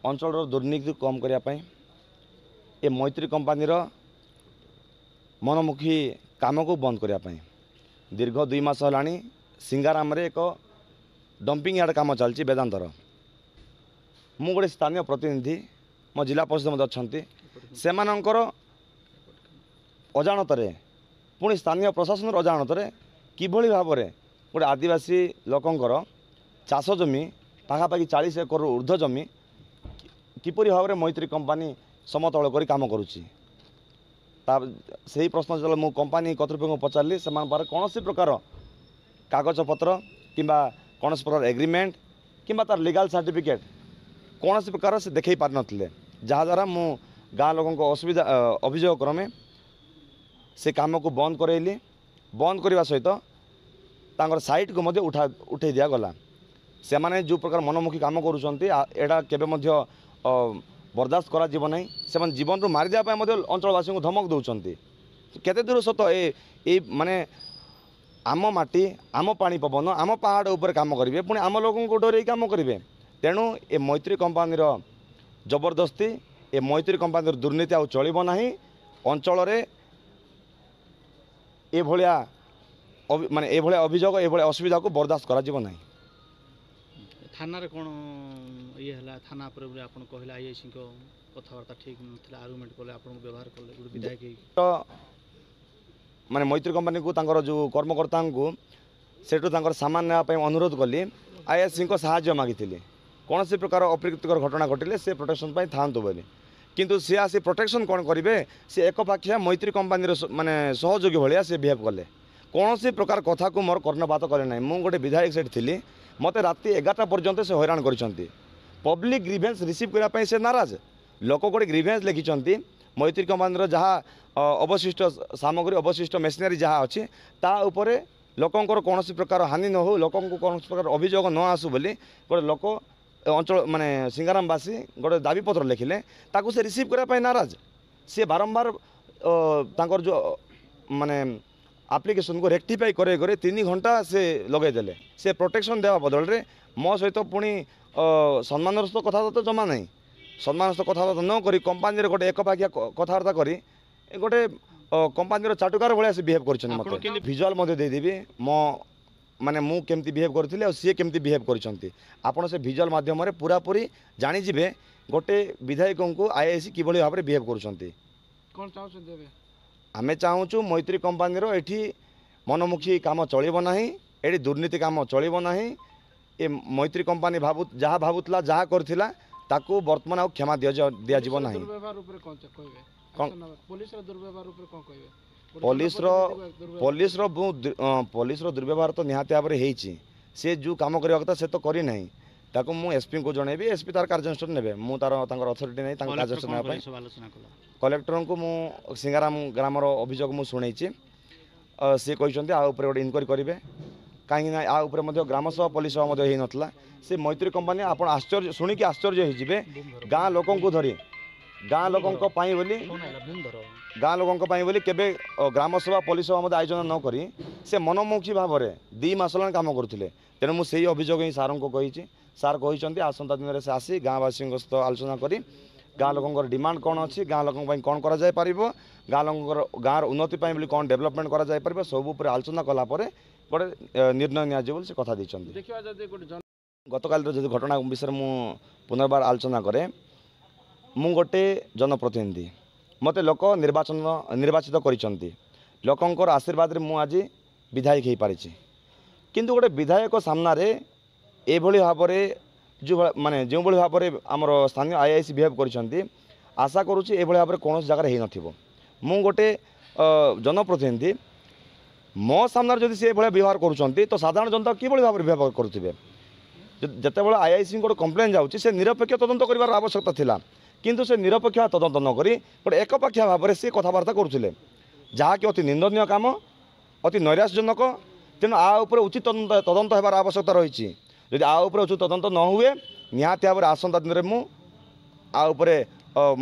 अंचल दुर्नीति कम करने ए मैत्री कंपानीर मनमुखी काम को बंद करने दीर्घ 2 मास है सिंगाराम रे एक डंपिंग यार्ड काम चलती वेदांतर मु गोटे स्थानीय प्रतिनिधि मो जिला परिषद अच्छा से अजाणत पुणी स्थानीय प्रशासन अजाणत किभली भाव में गोटे आदिवासी लोकंकर चाष जमी पाखापाखि 40 एकर ऊर्ध्व जमी किपरि भाव में मैत्री कंपानी समतल कर काम करुच्ची से प्रश्न जो मु कंपानी कर्तृपक्ष पचारि से कौन प्रकार कागज पत्र किंबा कौन प्रकार एग्रीमेंट किंबा तार लीगल सर्टिफिकेट कौन प्रकार से देखई पार नथिले जहाद्वारा मु गाँ लोकों असुविधा अभियोग क्रमे से काम को बंद करैली बंद करने सहित तांकर साइट को मध्य उठे दिया गला से माने जो प्रकार मनमुखी काम करुँच एटा केबे मध्य बर्दाश्त करा जीवन नहीं से जीवन रू मारी दिया अंचलवासी को धमक दौरान केते दूर सत ए माने आम माटी आम पानी पवन आम पहाड़ उपर काम करेंगे पुणी आम लोगों को डर काम करेंगे तेणु ए मैत्री कंपानीर जबरदस्ती ए मैत्री कंपानीर दुर्नीति आ चलिब नहीं अंचल माने एभलिया अभियोग एभलिया असुविधा को बर्दाश्त करा जीव नहीं थाना रे कौन ये है थाना पर आपन कहला आईएसी को कथबार्ता ठीक नथिला आर्गुमेंट कले आपन व्यवहार कले गुड विधायक तो माने मैत्री कंपनी को तांकर जो कर्मकर्ता को सेठू तांकर सामान नेबा अनुरोध कली आईएसी को सहायता मागिथिले कौन से प्रकार अप्रीतिकर घटना घटिले से प्रोटेक्शन पाई थांतु बोली किंतु सी आसी प्रोटेक्शन कौन करेंगे सी एकपाखिया मैत्री कंपानी माने सहयोगी भाया से बिहेव कले कौन से प्रकार कथा को मोर कर्णपात कले ना मु गोटे विधायक सेठ थी मत राति 11टा पर्यंत से हैरान कर पब्लिक ग्रीभेन्स रिसीव करने से नाराज लोक गोटे ग्रीभेन्स लिखिं मैत्री कंपानी जहाँ अवशिष्ट सामग्री अवशिष्ट मेसिनरी जहाँ अच्छी तापर लोकंर कौन प्रकार हानि न हो लोक कौन प्रकार अभियोग न आसू बोली गोटे लोक अंचल माने सिंगारामवासी गोटे दाबीपत्र लिखिले ताकू से रिसीव करने नाराज सी बारंबार तांकर जो माने एप्लिकेशन को रेक्टिफाई करे 3 घंटा से लगेदेले से प्रोटेक्शन देवा बदल रे मो सहित पुणी सम्मानर सहित कथा तो जमा नहीं सम्मान सहित कथा न करी कंपानी गोटे एकपाखिया कथबार्ता करी गोटे कंपानी चाटुकार भाया से बिहेव कर भिजुआल देदेवी मो माने मु केमती बिहेव करथिले और सी केमती बिहेव करछंती आपण से भिजुआल माध्यम रे पूरा पूरी जानि जिवे गोटे विधायक को आईएसी किभली भाव में बिहेव करछंती कोन चाहछन देबे आमे चाहूँ मैत्री कंपानी एठी मनमुखी काम चलिब नाही एठी दुर्नीति काम चलिब नाही ए मैत्री कंपानी जहाँ भावुला जहाँ करथिला ताकू वर्तमान आउ क्षमा दिया जीव नाही पुलिस दुर्व्यवहार तो निहाती भाव में सी जो कम करवा कथा से तो करी नहीं ताकू मु एसपी को जनइबी एसपी तार कार्यानुष्ठान नेबे मु तार अथॉरिटी नहीं कार्यानुष्ठान नेबा कलेक्टर को मु सिंगाराम ग्रामर अभियोग मु शुणई सी कहते आ गोटे इनक्वारी करेंगे कहीं आ ग्राम सभा पुलिस सभा हो नाला से मैत्री कंपानी आप आश्चर्य शुणिकी आश्चर्य होजिबे गाँ लोकों को धरी गाँ लोकों बोली गाँ लोकों बोली केबे ग्राम सभा पुलिस सभा आयोजन न करी से मनमुखी भाव में 2 मास काम करुले तेणु मुझे अभियोग ही सार को कही सार कहते आसंता दिन में से आसी गाँववासी सहित आलोचना करी गाँ लोकों डिमांड कौन अच्छी गाँ लोकों कौन कर गाँ लोकों गाँव उन्नति कौन डेवलपमेंट कर सब आलोचना कलापर गोटे निर्णय निजी से कथा गतकाल जो घटना विषय मु पुनर्बार आलोचना करे मु गोटे जनप्रतिनिधि मते लोक निर्वाचित करिसंती लोकंकर आशीर्वाद रे मु आज विधायक हो पारिछि किंतु गोटे विधायक सामने एभली भाव में जो माने जो भाव में आमर स्थानीय आईआईसी बिहेव करिसंती आशा करुच्ची एभली भाव में कौन जगह हो नथिबो मु गोटे जनप्रतिनिधि मो सामने जदि से भाया व्यवहार करुँच तो साधारण जनता किभली भाव में व्यवहार करुवे जिते बड़े आईआईसी गोटे कंप्लेन जाऊँगी से निरपेक्ष तदंत कर आवश्यकता थिला କିନ୍ତୁ ସେ ନିରପେକ୍ଷ ତଦନ୍ତ ନକରି ଗୋଟେ ଏକପାଖିଆ ଭାବରେ ସେ କଥାବାର୍ତ୍ତା କରୁଥିଲେ, ଯାହାକି ଅତି ନିନ୍ଦନୀୟ କାମ, ଅତି ନୈରାଶ୍ୟଜନକ। ତେଣୁ ଆ ଉପରେ ଉଚିତ ତଦନ୍ତ ହେବାର ଆବଶ୍ୟକତା ରହିଛି। ଯଦି ଆ ଉପରେ ଉଚିତ ତଦନ୍ତ ନ ହୁଏ ନିହାତି ଭାବରେ ଆସନ୍ତା ଦିନରେ ମୁଁ ଆ ଉପରେ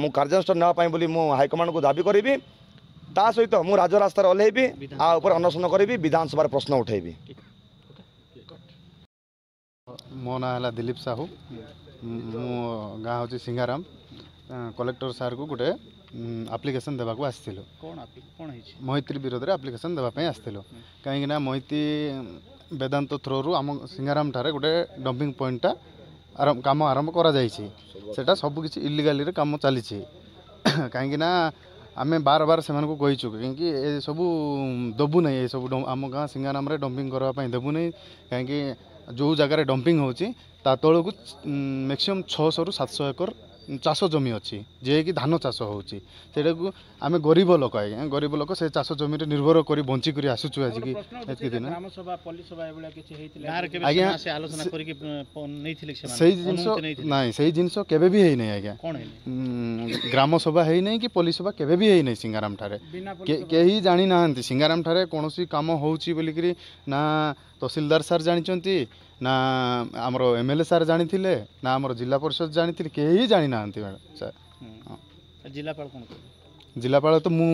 ମୁଁ କାର୍ଯ୍ୟାନୁଷ୍ଠାନ ନେବା ପାଇଁ ବୋଲି ମୁଁ ହାଇକମାଣ୍ଡକୁ ଦାବି କରିବି। ତା ସହିତ ମୁଁ ରାଜରାସ୍ତାରେ ଓହ୍ଲାଇବି, ଆ ଉପରେ ଅନଶନ କରିବି, ବିଧାନସଭାରେ ପ୍ରଶ୍ନ ଉଠାଇବି। ମୋ ନାଁ ହେଲା ଦିलीप ସାହୁ। ମୋ ଗାଁ ହେଉଛି ସିଙ୍ଗାରାମ। କଲେକ୍ଟର ସାର୍କୁ ଗୋଟେ ଆପ୍ଲିକେସନ୍ ଦେବାକୁ ଆସିଥିଲୁ। ମୈତ୍ରୀ ବିରୋଧରେ ଆପ୍ଲିକେସନ୍ ଦେବା ପାଇଁ ଆସିଥିଲୁ। କାହିଁକିନା ମୈତ୍ରୀ ବେଦାନ୍ତ ଥ୍ରୋରୁ ଆମ ସିଙ୍ଗାରାମ ଠାରେ ଗୋଟେ ଡମ୍ପିଂ ପଏଣ୍ଟଟା କାମ ଆରମ୍ଭ କରାଯାଇଛି। ସେଇଟା ସବୁକିଛି ଇଲିଗାଲିରେ କାମ ଚାଲିଛି। କାହିଁକିନା ଆମେ ବାର ସେମାନଙ୍କୁ କହିଛୁ, କାହିଁକି ଏସବୁ ଦେବୁ ନାହିଁ, ଏସବୁ ଆମ ଗାଁ ସିଙ୍ଗାରାମରେ ଡମ୍ପିଂ କରିବା ପାଇଁ ଦେବୁ ନାହିଁ। କାହିଁକି ଯେଉଁ ଜାଗାରେ ଡମ୍ପିଂ ହେଉଛି ତା ତଳକୁ ମ୍ୟାକ୍ସିମମ୍ 600ରୁ 700 ଏକର ଚାଷ ଜମି ଅଛି, ଯିଏକି ଧାନ ଚାଷ ହେଉଛି। ସେଇଟାକୁ ଆମେ ଗରିବ ଲୋକ, ଆଜ୍ଞା ଗରିବ ଲୋକ, ସେ ଚାଷ ଜମିରେ ନିର୍ଭର କରି ବଞ୍ଚିକରି ଆସୁଛୁ ଆଜିକି ଏତିକି ଦିନ। ଆଜ୍ଞା ସେଇ ଜିନିଷ ନାଇଁ, ସେଇ ଜିନିଷ କେବେ ବି ହେଇନାହିଁ ଆଜ୍ଞା। ଗ୍ରାମସଭା ହେଇନାହିଁ କି ପଲ୍ଲୀ ସଭା କେବେ ବି ହେଇନାହିଁ ସିଙ୍ଗାରାମ ଠାରେ। କେହି ଜାଣିନାହାନ୍ତି ସିଙ୍ଗାରାମ ଠାରେ କୌଣସି କାମ ହେଉଛି ବୋଲିକିରି। ନା ତହସିଲଦାର ସାର୍ ଜାଣିଛନ୍ତି, ନା ଆମର MLA ସାର୍ ଜାଣିଥିଲେ, ନା ଆମର ଜିଲ୍ଲା ପରିଷଦ ଜାଣିଥିଲେ, କେହି ଜାଣିନାହାନ୍ତି ସାର୍। ଜିଲ୍ଲାପାଳ ତ ମୁଁ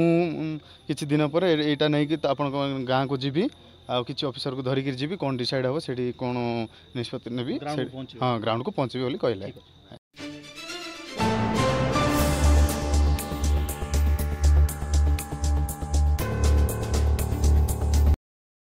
କିଛି ଦିନ ପରେ ଏଇଟା ନେଇକି ଆପଣଙ୍କ ଗାଁକୁ ଯିବି, ଆଉ କିଛି ଅଫିସରକୁ ଧରିକିରି ଯିବି, କ'ଣ ଡିସାଇଡ଼୍ ହେବ ସେଠି କ'ଣ ନିଷ୍ପତ୍ତି ନେବି। ହଁ ଗ୍ରାଉଣ୍ଡକୁ ପହଞ୍ଚିବି ବୋଲି କହିଲେ।